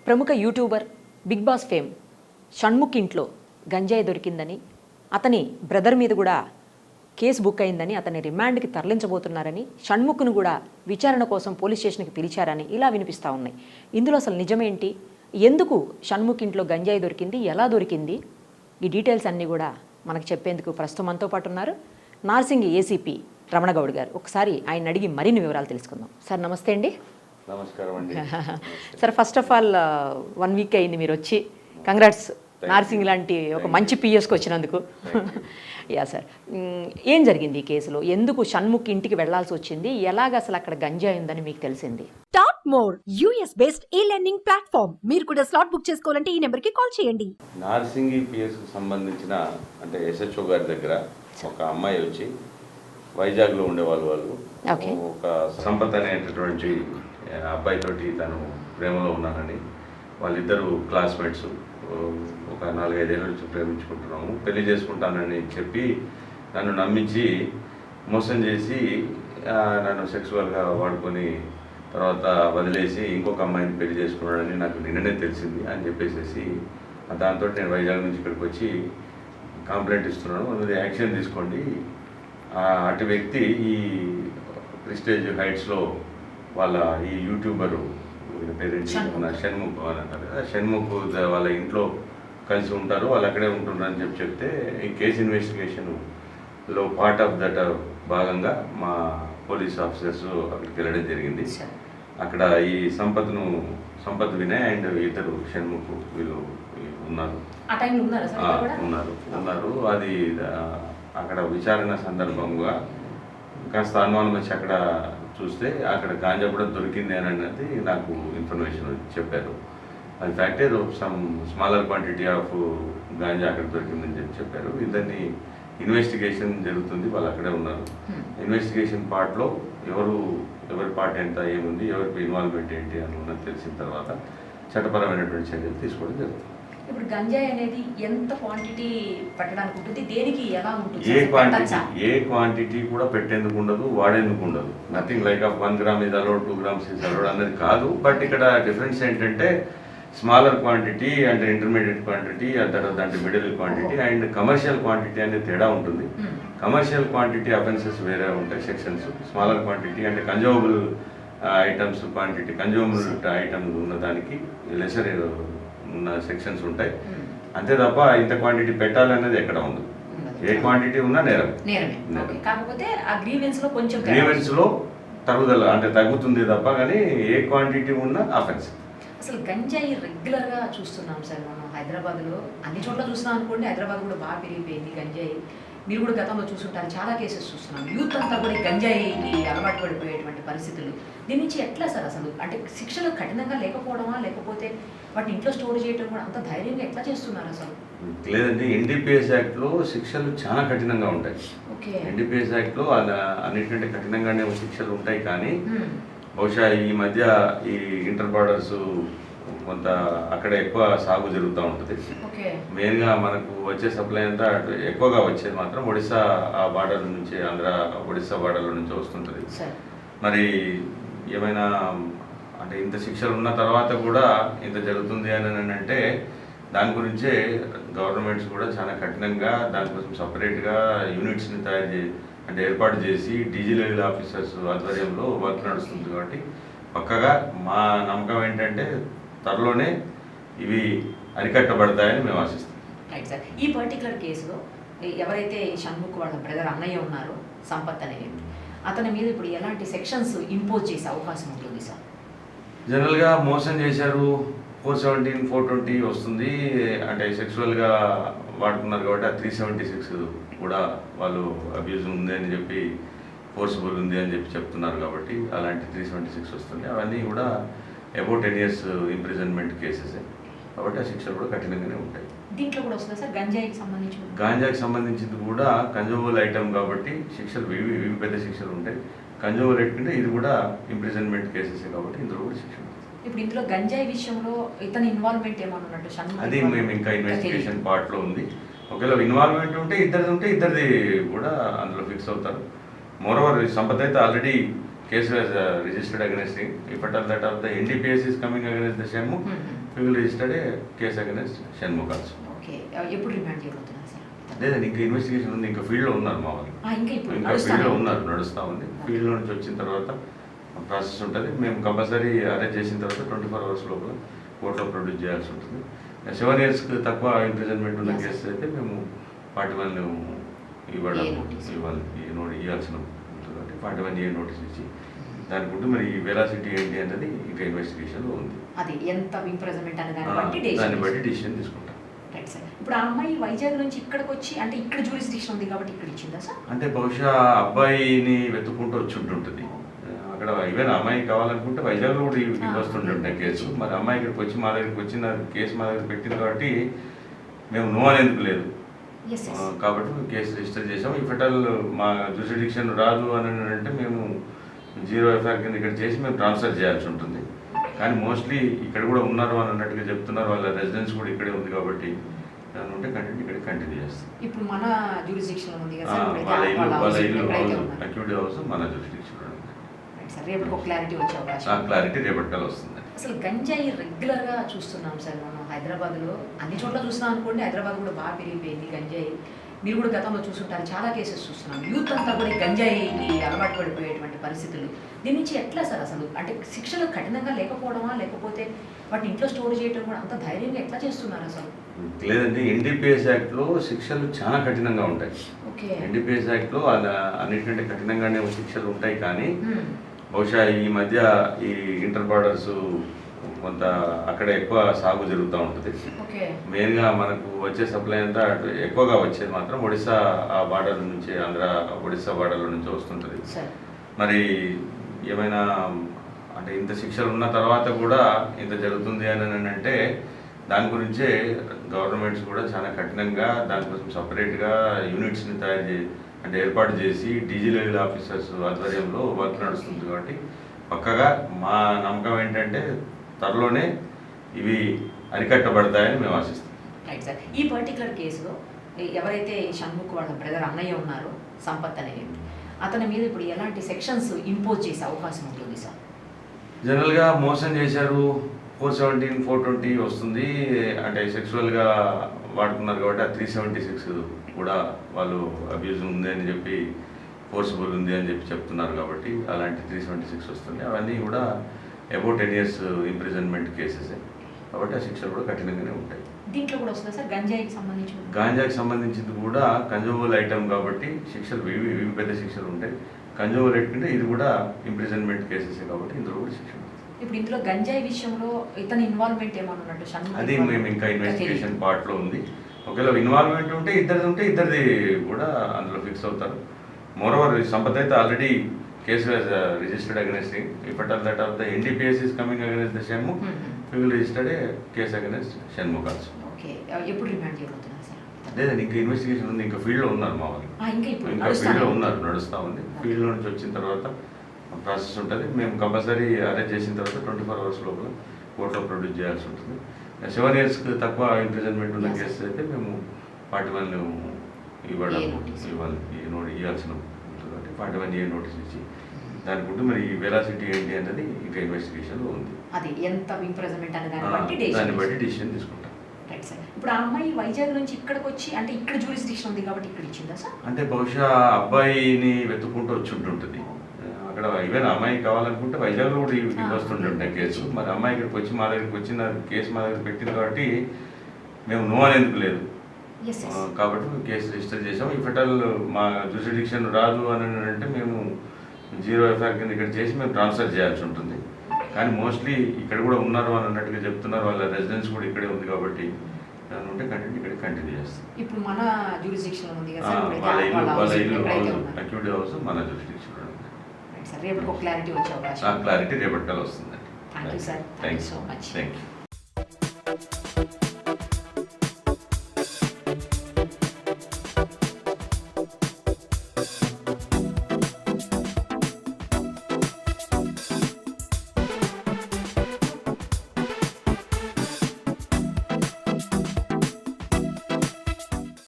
ప్రముఖ YouTuber Bigg Boss fame Shanmukh ఇంట్లో గంజాయి దొరికిందని, అతని బ్రదర్ మీద కూడా కేసు బుక్ అయిందని, అతని రిమాండ్కి తరలించబోతున్నారని, షణ్ముఖ్ను కూడా విచారణ కోసం పోలీస్ స్టేషన్కి పిలిచారని ఇలా వినిపిస్తూ ఉన్నాయి. ఇందులో అసలు నిజమేంటి, ఎందుకు షణ్ముఖ్ ఇంట్లో గంజాయి దొరికింది, ఎలా దొరికింది, ఈ డీటెయిల్స్ అన్నీ కూడా మనకు చెప్పేందుకు ప్రస్తుతం మనతో పాటు ఉన్నారు నార్సింగి ఏసీపీ రమణగౌడ్ గారు. ఒకసారి ఆయన అడిగి మరిన్ని వివరాలు తెలుసుకుందాం. సార్ నమస్తే అండి. నమస్కారం అండి. Sir first of all 1 week అయింది మీరు వచ్చి, కంగ్రాట్స్ నార్సింగ్ లాంటి ఒక మంచి పిఎస్కి వచ్చినందుకు. యా సార్, ఏం జరిగింది ఈ కేసులో, ఎందుకు షణ్ముఖ్ ఇంటికి వెళ్లాల్సి వచ్చింది, ఎలాగ అసలు అక్కడ గంజాయి ఉందని మీకు తెలిసింది? టాప్ మోర్ యూఎస్ బేస్డ్ ఈ లెర్నింగ్ ప్లాట్ఫామ్. మీరు కూడా స్లాట్ బుక్ చేసుకోవాలంటే ఈ నెంబర్ కి కాల్ చేయండి. నార్సింగి పిఎస్ కు సంబంధించిన అంటే ఎస్హెచ్ఓ గారి దగ్గర ఒక అమ్మాయి వచ్చి, వైజాగ్లో ఉండేవాళ్ళు వాళ్ళు, ఒక సంపత్ అనేటటువంటి అబ్బాయితోటి తను ప్రేమలో ఉన్నానని, వాళ్ళిద్దరూ క్లాస్మేట్స్, ఒక 4-5 ఏళ్ళ నుంచి ప్రేమించుకుంటున్నాము, పెళ్లి చేసుకుంటానని చెప్పి నన్ను నమ్మించి మోసం చేసి నన్ను సెక్సువల్గా వాడుకొని తర్వాత వదిలేసి ఇంకొక అమ్మాయిని పెళ్లి చేసుకున్నాడని నాకు నిన్ననే తెలిసింది అని చెప్పేసి, దాంతో నేను వైజాగ్ నుంచి ఇక్కడికి వచ్చి కంప్లైంట్ ఇస్తున్నాను, అది యాక్షన్ తీసుకోండి. అటు వ్యక్తి ఈ ప్రిస్టేజ్ హైట్స్లో వాళ్ళ ఈ యూట్యూబరు పేరేంటి షణ్ముఖ్ అని అంటారు కదా, షణ్ముఖ్ వాళ్ళ ఇంట్లో కలిసి ఉంటారు, వాళ్ళు అక్కడే ఉంటున్నారు అని చెప్తే ఈ కేసు ఇన్వెస్టిగేషన్లో పార్ట్ ఆఫ్ దట్ భాగంగా మా పోలీస్ ఆఫీసర్స్ అక్కడికి వెళ్ళడం జరిగింది. అక్కడ ఈ సంపత్ వినయ్ అండ్ ఇద్దరు షణ్ముఖ్ వీళ్ళు ఉన్నారు. అది అక్కడ విచారణ సందర్భంగా కాస్త అనుమానం వచ్చి అక్కడ చూస్తే అక్కడ గాంజా కూడా దొరికింది అని అన్నది నాకు ఇన్ఫర్మేషన్ చెప్పారు. అది ఫ్యాక్టే, some smaller quantity of ganja అక్కడ దొరికిందని చెప్పారు. ఇద్దరిని ఇన్వెస్టిగేషన్ జరుగుతుంది, వాళ్ళు అక్కడే ఉన్నారు. ఇన్వెస్టిగేషన్ పార్ట్లో ఎవరి పార్ట్ ఎంత, ఏముంది, ఎవరికి ఇన్వాల్వ్మెంట్ ఏంటి అని ఉన్నది తెలిసిన తర్వాత చట్టపరమైనటువంటి చర్యలు తీసుకోవడం జరుగుతుంది. ఇప్పుడు గంజాయి అనేది ఎంత క్వాంటిటీ పెట్టడానికి ఉంటుంది, దేనికి ఎలా ఉంటుంది? ఏ క్వాంటిటీ కూడా పెట్టేందుకు ఉండదు, వాడేందుకు ఉండదు. Nothing like of 1 gram is allowed, 2 grams is allowed అన్నది కాదు. బట్ ఇక్కడ డిఫరెన్స్ ఏంటంటే స్మాలర్ క్వాంటిటీ అంటే ఇంటర్మీడియట్ క్వాంటిటీ, అంటే middle quantity and commercial quantity అనేది తేడా ఉంటుంది. కమర్షియల్ క్వాంటిటీ అఫెన్సెస్ వేరే ఉంటాయి సెక్షన్స్. స్మాలర్ క్వాంటిటీ అంటే consumable items quantity, consumable items ఉన్న దానికి లెసర్ ఉన్న సెక్షన్స్ ఉంటాయి. అంతే తప్ప ఇంత క్వాంటిటీ పెట్టాలనేది ఎక్కడ ఉండదు. ఏ క్వాంటిటీ ఉన్నా నేరం. కాకపోతే ఆ గ్రీవెన్స్ లో తరుగుదల అంటే తగ్గుతుంది తప్ప, కానీ ఏ క్వాంటిటీ ఉన్నా అఫెన్స్. అసలు గంజాయి రెగ్యులర్ గా చూస్తున్నాం సార్, మనం హైదరాబాద్ లో అన్ని చోట్ల చూస్తున్నాం అనుకోండి. హైదరాబాద్ కూడా బాగా పెరిగిపోయింది గంజాయి. మీరు కూడా గతంలో చూస్తుంటారు, చాలా కేసెస్ చూస్తున్నాం. యూత్ అంతా కూడా గంజాయికి అలవాటు పడిపోయేటువంటి పరిస్థితులు. దీని నుంచి ఎట్లా సార్ అసలు, అంటే శిక్షలు కఠినంగా లేకపోవడమా, లేకపోతే వాటిని ఇంట్లో స్టోర్ చేయడం కూడా అంత ధైర్యంగా ఎట్లా చేస్తున్నారు అసలు? లేదండి, ఎన్డీపీఎస్ యాక్ట్ లో శిక్షలు చాలా కఠినంగా ఉంటాయి. ఎన్డీపీఎస్ యాక్ట్ లో అన్నింటికంటే కఠినంగానే శిక్షలు ఉంటాయి. కానీ బహుశా ఈ మధ్య ఈ ఇంటర్ బార్డర్స్ కొంత అక్కడ ఎక్కువ సాగు జరుగుతూ ఉంటుంది. మెయిన్గా మనకు వచ్చే సప్లై అంతా ఎక్కువగా వచ్చేది మాత్రం ఒడిశా ఆ బార్డర్ నుంచి, ఆంధ్ర ఒడిశా బార్డర్ల నుంచి వస్తుంటుంది. మరి ఏమైనా అంటే ఇంత శిక్షలు ఉన్న తర్వాత కూడా ఇంత జరుగుతుంది అని అంటే దాని గురించే గవర్నమెంట్స్ కూడా చాలా కఠినంగా దానికోసం సపరేట్గా యూనిట్స్ని అంటే ఏర్పాటు చేసి డీజీ లెవెల్ ఆఫీసర్స్ ఆధ్వర్యంలో వర్క్ నడుస్తుంది. కాబట్టి పక్కగా మా నమ్మకం ఏంటంటే త్వరలోనే ఇవి అరికట్టబడతాయని మేము ఆశిస్తాం. రైట్ సార్, ఈ పర్టికులర్ కేసులో ఎవరైతే షణ్ముఖ్ వాళ్ళ బ్రదర్ అన్నయ్య ఉన్నారో సంపత్ అనే వ్యక్తి, అతని మీద ఇప్పుడు ఎలాంటి సెక్షన్స్ ఇంపోజ్ చేసే అవకాశం ఉంటుంది సార్? జనరల్గా మోసం చేశారు 417, 420 వస్తుంది. అంటే సెక్సువల్గా వాడుకున్నారు కాబట్టి ఆ 376 కూడా వాళ్ళు అబ్యూజ్ ఉంది అని చెప్పి, ఫోర్సిబుల్ ఉంది అని చెప్పి చెప్తున్నారు కాబట్టి అలాంటి 376 వస్తుంది. అవన్నీ కూడా అబౌట్ 10 years ఇంప్రిజన్మెంట్ కేసెస్ కాబట్టి ఆ శిక్షలు కూడా కఠినంగానే ఉంటాయి. దీంట్లో కూడా వస్తుంది సార్ గంజాయికి సంబంధించింది కూడా కన్జ్యూమబుల్ ఐటమ్ కాబట్టి శిక్షలు ఇవి పెద్ద శిక్షలు ఉంటాయి. కన్జ్యూమబుల్ ఐటమ్ అంటే ఇది కూడా ఇంప్రిజన్మెంట్ కేసెస్ కాబట్టి ఇందులో కూడా శిక్షలు. ఇప్పుడు ఇందులో గంజాయి విషయంలో ఇతని ఇన్వాల్వ్మెంట్ ఏమన్నా ఉన్నట్టు అది మేము ఇంకా ఇన్వెస్టిగేషన్ పార్ట్లో ఉంది. ఒకవేళ ఇన్వాల్వ్మెంట్ ఉంటే ఇద్దరిది కూడా అందులో ఫిక్స్ అవుతారు. మోరోవర్ సంపత్ అయితే already case was registered against him. If at all that of the NDPS is coming against the Shenmukh, will registered case against Shanmukh also. Okay, ఎప్పుడు రిమాండ్ చేయబోతున్నారు సార్? లేదండి, ఇంకా ఇన్వెస్టిగేషన్ ఉంది, ఇంకా ఫీల్డ్లో ఉన్నారు మా వాళ్ళు, ఇంకా ఫీల్డ్లో ఉన్నారు, నడుస్తూ ఉంది. ఫీల్డ్లో నుంచి వచ్చిన తర్వాత ప్రాసెస్ ఉంటుంది. మేము కంపల్సరీ అరెస్ట్ చేసిన తర్వాత 24 hours లోపల కోర్టులో ప్రొడ్యూస్ చేయాల్సి ఉంటుంది. 7 years తక్కువ ఇంప్రిజన్మెంట్ ఉన్న కేసెస్ అయితే మేము 41 ఇవ్వాల్సిన ఉంటుంది కాబట్టి 41A నోటీస్ ఇచ్చి దాని గురించి మరి వెలాసిటీ ఏంటి అనేది ఇంకా ఇన్వెస్టిగేషన్లో ఉంది. అది ఎంత ఇంప్రిజన్మెంట్ అనే దాన్ని బట్టి డిసిషన్ తీసుకుంటాం. Right sir. ఇప్పుడు ఆ అమ్మాయి వైజాగ్ నుంచి ఇక్కడికి వచ్చి అంటే ఇక్కడ జ్యూరిస్డిక్షన్ ఉంది కాబట్టి ఇక్కడ ఇచ్చిందా సార్? అంటే బహుశా అబ్బాయిని వెతుక్కుంటూ వచ్చి ఉంటుంటుంది. అక్కడ ఈవెన్ అమ్మాయి కావాలనుకుంటే వైజాగ్లో కూడా వస్తుంటుంటాయి కేసు. మరి అమ్మాయి ఇక్కడికి వచ్చి మా దగ్గరికి వచ్చిన కేసు మా దగ్గర పెట్టింది కాబట్టి మేము నో అనేందుకు లేదు. కాబట్టి మేము కేసు రిజిస్టర్ చేసాము. ఈ ఫెటల్ మా జ్యూరిస్డిక్షన్ రాదు అని అంటే మేము 0 FIR కింద ఇక్కడ చేసి మేము ట్రాన్స్ఫర్ చేయాల్సి ఉంటుంది. కానీ మోస్ట్లీ ఇక్కడ కూడా ఉన్నారు అని అన్నట్టుగా చెప్తున్నారు. వాళ్ళ రెసిడెన్స్ కూడా ఇక్కడే ఉంది కాబట్టి దాని ఉంటే ఇక్కడ కంటిన్యూ చేస్తాం. ఇప్పుడు మన జ్యూరిస్డిక్షన్ ఉంది కదా వాళ్ళ ఇల్లు అక్యూడ్ హౌస్ మన జ్యూరిస్డిక్షన్ సార్. రేపటికి ఒక క్లారిటీ వచ్చే అవకాశం, క్లారిటీ రేపటికల్ వస్తుంది. అసలు గంజాయి రెగ్యులర్గా చూస్తున్నాం సార్ మనం హైదరాబాద్లో, అన్ని చోట్ల చూస్తున్నాం అనుకోండి. హైదరాబాద్ కూడా బాగా పెరిగిపోయింది గంజాయి. మీరు కూడా గతంలో చూస్తుంటారు, చాలా కేసెస్ చూస్తున్నాం. యూత్ అంతా కూడా గంజాయికి అలవాటు పడిపోయేటువంటి పరిస్థితులు. దీని నుంచి ఎట్లా సార్ అసలు? అంటే శిక్షలు కఠినంగా లేకపోవడమా, లేకపోతే వాటి ఇంట్లో స్టోర్ చేయడం కూడా అంత ధైర్యంగా ఎట్లా చేస్తున్నారు అసలు? లేదండి, NDPS యాక్ట్లో శిక్షలు చాలా కఠినంగా ఉంటాయి. NDPS యాక్ట్లో అన్నిటికంటే కఠినంగానే శిక్షలు ఉంటాయి. కానీ బహుశా ఈ మధ్య ఈ ఇంటర్ బార్డర్స్ కొంత అక్కడ ఎక్కువ సాగు జరుగుతూ ఉంటుంది. మెయిన్గా మనకు వచ్చే సప్లై అంతా ఎక్కువగా వచ్చేది మాత్రం ఒడిశా ఆ బార్డర్ నుంచి, ఆంధ్ర ఒడిశా బార్డర్ల నుంచి వస్తుంటుంది. మరి ఏమైనా అంటే ఇంత శిక్షలు ఉన్న తర్వాత కూడా ఇంత జరుగుతుంది అని అంటే దాని గురించే గవర్నమెంట్స్ కూడా చాలా కఠినంగా దానికోసం సపరేట్గా యూనిట్స్ని అంటే ఏర్పాటు చేసి డీజీ లెవెల్ ఆఫీసర్స్ ఆధ్వర్యంలో వర్క్ నడుస్తుంది. కాబట్టి పక్కగా మా నమ్మకం ఏంటంటే త్వరలోనే ఇవి అరికట్టబడతాయని మేము ఆశిస్తాం. Right sir. ఈ పర్టికులర్ కేసులో ఎవరైతే షణ్ముఖ్ వాళ్ళ బ్రదర్ అన్నయ్య ఉన్నారో సంపత్ అనే వ్యక్తి, అతని మీద ఇప్పుడు ఎలాంటి సెక్షన్స్ ఇంపోజ్ చేసే అవకాశం ఉంటుంది సార్? జనరల్గా మోసం చేశారు 417, 420 వస్తుంది. అంటే సెక్సువల్గా వాడుకున్నారు కాబట్టి ఆ 376 కూడా వాళ్ళు అబ్యూజ్ ఉంది అని చెప్పి, ఫోర్స్ఫుల్ ఉంది అని చెప్పి చెప్తున్నారు కాబట్టి అలాంటి 376 వస్తుంది. అవన్నీ కూడా అబౌట్ 10 years ఇంప్రిజన్మెంట్ కేసెస్ కాబట్టి ఆ శిక్షలు కూడా కఠినంగానే ఉంటాయి. దీంట్లో కూడా వస్తుంది సార్ గంజాయికి సంబంధించి? గాంజాకి సంబంధించింది కూడా కన్జ్యూమబుల్ ఐటమ్ కాబట్టి శిక్షలు ఇవి పెద్ద శిక్షలు ఉంటాయి. కన్జ్యూమబుల్ ఐటమ్ ఇది కూడా ఇంప్రిజన్మెంట్ కేసెస్ కాబట్టి ఇందులో కూడా శిక్ష ఉంటుంది. ఇప్పుడు ఇందులో గంజాయి విషయంలో ఇతని ఇన్వాల్వ్మెంట్ ఏమన్నా ఉన్నట్టు? అది మేము ఇంకా ఇన్వెస్టిగేషన్ పార్ట్లో ఉంది. ఒకవేళ ఇన్వాల్వ్మెంట్ ఉంటే ఇద్దరిది కూడా అందులో ఫిక్స్ అవుతారు. మోరోవర్ సంపత్ అయితే ఆల్రెడీ కేసు రిజిస్టర్డ్ అగైనెస్ట్ ఇఫెటల్ that of the NDPS is coming against the Shanmukh, we will register a case against Shanmukh also. Okay, ఎప్పుడు రిమాండ్ చేయబోతున్నారు సార్? లేదండి, ఇంకా ఇన్వెస్టిగేషన్ ఉంది, ఇంకా ఫీల్డ్లో ఉన్నారు మా వాళ్ళు, ఇంకా ఫీల్డ్లో ఉన్నారు, నడుస్తూ ఉంది. ఫీల్డ్లో నుంచి వచ్చిన తర్వాత ప్రాసెస్ ఉంటుంది. మేము కంపల్సరీ అరెస్ట్ చేసిన తర్వాత 24 hours లోపల కోర్టులో ప్రొడ్యూస్ చేయాల్సి ఉంటుంది. 7 years తక్కువ ఇంప్రిజన్మెంట్ ఉన్న కేసెస్ అయితే మేము 41 ఇవ్వాల్సిన ఉంటుంది కాబట్టి 41A నోటీస్ ఇచ్చి దాని గురించి మరి వెలాసిటీ ఏంటి అనేది ఇంకా ఇన్వెస్టిగేషన్లో ఉంది. అది ఎంత ఇంప్రిజన్మెంట్ అనే దాన్ని బట్టి డిసిషన్ తీసుకుంటాం. Right sir. ఇప్పుడు ఆ అమ్మాయి వైజాగ్ నుంచి ఇక్కడికి వచ్చి అంటే ఇక్కడ జ్యూరిస్డిక్షన్ ఉంది కాబట్టి ఇక్కడ ఇచ్చిందా సార్? అంటే బహుశా అబ్బాయిని వెతుక్కుంటూ వచ్చి ఉంటుంటుంది. అక్కడ ఈవెన్ అమ్మాయి కావాలనుకుంటే వైజాగ్లో కూడా వస్తుంటుంటాయి కేసు. మరి అమ్మాయి ఇక్కడికి వచ్చి మా దగ్గరికి వచ్చిన కేసు మా దగ్గర పెట్టింది కాబట్టి మేము నో అనేందుకు లేదు. కాబట్టి మేము కేసు రిజిస్టర్ చేసాము. ఈ ఫెటల్ మా జ్యూరిస్డిక్షన్ రాదు అని అంటే మేము 0 FIR కింద ఇక్కడ చేసి మేము ట్రాన్స్ఫర్ చేయాల్సి ఉంటుంది. కానీ మోస్ట్లీ ఇక్కడ కూడా ఉన్నారు అని అన్నట్టుగా చెప్తున్నారు. వాళ్ళ రెసిడెన్స్ కూడా ఇక్కడే ఉంది కాబట్టి దాని ఉంటే ఇక్కడ కంటిన్యూ చేస్తాం. ఇప్పుడు మన జ్యూరిస్డిక్షన్ ఉంది కదా వాళ్ళ ఇల్లు అక్యూడ్ హౌస్ మన జ్యూరిస్డిక్షన్ ఉంది. రేపటికి ఒక క్లారిటీ వచ్చే అవకాశం, క్లారిటీ రేపటికల్ వస్తుందండి. Thank you sir. Thank you so much. Thank you.